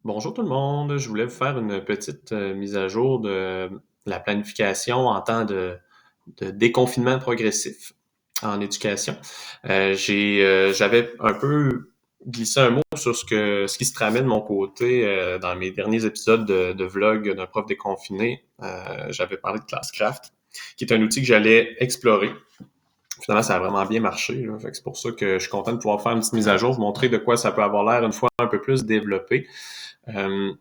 Bonjour tout le monde, je voulais vous faire une petite mise à jour de la planification en temps de déconfinement progressif en éducation. J'avais un peu glissé un mot sur ce qui se tramait de mon côté dans mes derniers épisodes de vlog d'un prof déconfiné. J'avais parlé de Classcraft, qui est un outil que j'allais explorer. Finalement, ça a vraiment bien marché, là. Fait que c'est pour ça que je suis content de pouvoir faire une petite mise à jour, vous montrer de quoi ça peut avoir l'air une fois un peu plus développé. Euh,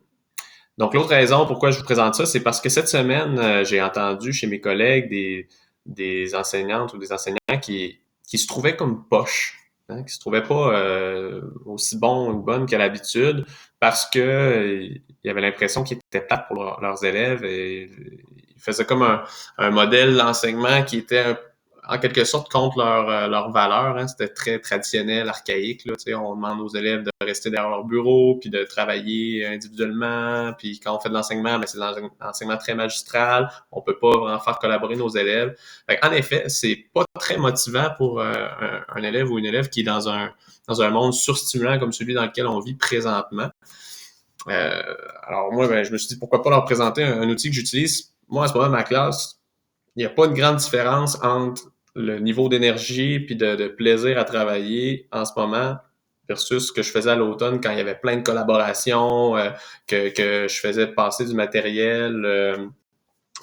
donc, l'autre raison pourquoi je vous présente ça, c'est parce que cette semaine, j'ai entendu chez mes collègues des enseignantes ou des enseignants qui se trouvaient comme poches, hein, qui se trouvaient pas aussi bons ou bonnes qu'à l'habitude parce que il y avait l'impression qu'ils étaient plates pour leurs élèves et ils faisaient comme un modèle d'enseignement qui était en quelque sorte contre leur valeur. Hein. C'était très traditionnel, archaïque. Là, tu sais, on demande aux élèves de rester derrière leur bureau, puis de travailler individuellement. Puis quand on fait de l'enseignement, ben, c'est de l'enseignement très magistral. On peut pas vraiment faire collaborer nos élèves. En effet, c'est pas très motivant pour un élève ou une élève qui est dans un monde surstimulant comme celui dans lequel on vit présentement. Euh, alors moi, ben, je me suis dit pourquoi pas leur présenter un outil que j'utilise. Moi, à ce moment de ma classe, il n'y a pas une grande différence entre le niveau d'énergie puis de plaisir à travailler en ce moment versus ce que je faisais à l'automne quand il y avait plein de collaborations, que je faisais passer du matériel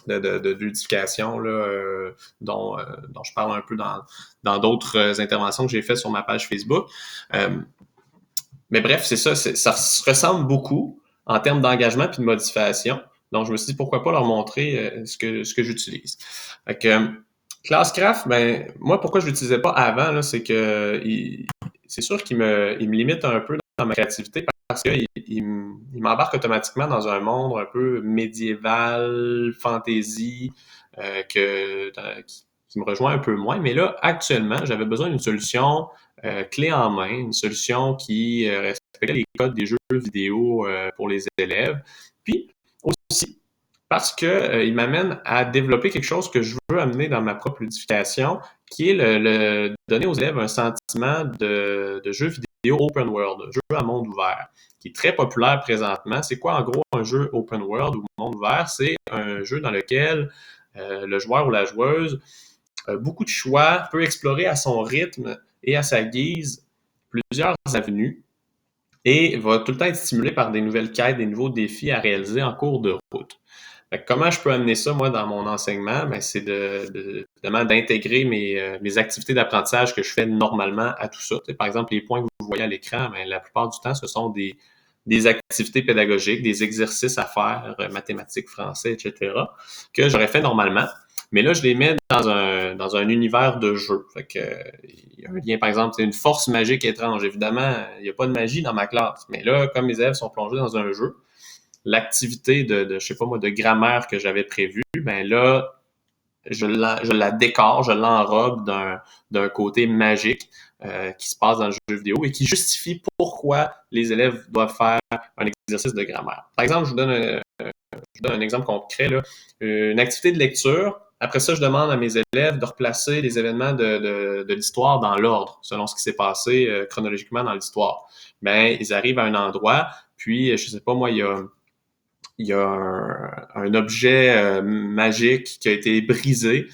de ludification là, dont je parle un peu dans d'autres interventions que j'ai faites sur ma page Facebook. Euh, mais bref, c'est ça, ça se ressemble beaucoup en termes d'engagement puis de modification. Donc, je me suis dit, pourquoi pas leur montrer ce que j'utilise. Fait que, Classcraft, ben, moi, pourquoi je l'utilisais pas avant, là, c'est que c'est sûr il me limite un peu dans ma créativité parce il m'embarque automatiquement dans un monde un peu médiéval, fantasy, qui me rejoint un peu moins. Mais là, actuellement, j'avais besoin d'une solution clé en main, une solution qui respectait les codes des jeux vidéo pour les élèves. Puis aussi parce que il m'amène à développer quelque chose que je veux amener dans ma propre ludification, qui est le donner aux élèves un sentiment de jeu vidéo open world, jeu à monde ouvert, qui est très populaire présentement. C'est quoi en gros un jeu open world ou monde ouvert? C'est un jeu dans lequel le joueur ou la joueuse beaucoup de choix, peut explorer à son rythme et à sa guise plusieurs avenues et va tout le temps être stimulé par des nouvelles quêtes, des nouveaux défis à réaliser en cours de route. Fait que comment je peux amener ça, moi, dans mon enseignement? Ben, c'est d'intégrer mes activités d'apprentissage que je fais normalement à tout ça. Tu sais, par exemple, les points que vous voyez à l'écran, ben, la plupart du temps, ce sont des activités pédagogiques, des exercices à faire, mathématiques, français, etc., que j'aurais fait normalement. Mais là, je les mets dans un univers de jeu. Fait que, il y a un lien, par exemple, c'est une force magique étrange. Évidemment, il n'y a pas de magie dans ma classe. Mais là, comme mes élèves sont plongés dans un jeu, l'activité je sais pas moi, de grammaire que j'avais prévue, ben là, je la décore, je l'enrobe d'un côté magique qui se passe dans le jeu vidéo et qui justifie pourquoi les élèves doivent faire un exercice de grammaire. Par exemple, je vous donne un exemple concret, là. Une activité de lecture. Après ça, je demande à mes élèves de replacer les événements de l'histoire dans l'ordre, selon ce qui s'est passé chronologiquement dans l'histoire. Ben, ils arrivent à un endroit, puis, je sais pas moi, il y a un objet magique qui a été brisé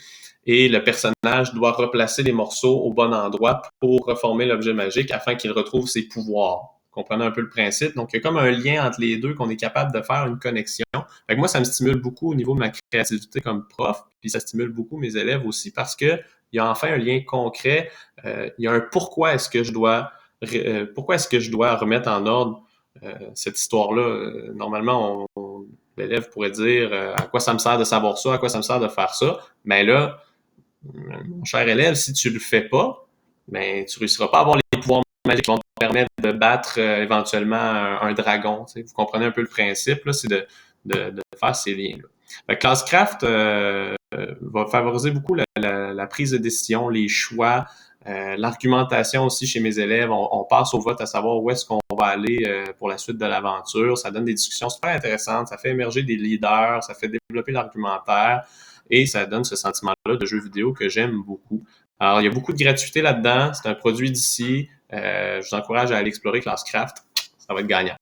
et le personnage doit replacer les morceaux au bon endroit pour reformer l'objet magique afin qu'il retrouve ses pouvoirs. Vous comprenez un peu le principe? Donc, il y a comme un lien entre les deux qu'on est capable de faire une connexion. Fait que moi, ça me stimule beaucoup au niveau de ma créativité comme prof, puis ça stimule beaucoup mes élèves aussi parce que il y a enfin un lien concret. Il y a un pourquoi est-ce que je dois remettre en ordre cette histoire-là. Normalement, l'élève pourrait dire à quoi ça me sert de savoir ça, à quoi ça me sert de faire ça. Mais là, mon cher élève, si tu le fais pas, ben tu réussiras pas à avoir les pouvoirs magiques qui vont te permettre de battre éventuellement un dragon. Tu sais. Vous comprenez un peu le principe, là, c'est de faire ces liens-là. Classcraft va favoriser beaucoup la prise de décision, les choix, l'argumentation aussi chez mes élèves. On passe au vote à savoir où est-ce qu'on va aller pour la suite de l'aventure. Ça donne des discussions super intéressantes. Ça fait émerger des leaders, ça fait développer l'argumentaire et ça donne ce sentiment-là de jeu vidéo que j'aime beaucoup. Alors, il y a beaucoup de gratuité là-dedans. C'est un produit d'ici. Je vous encourage à aller explorer Classcraft. Ça va être gagnant.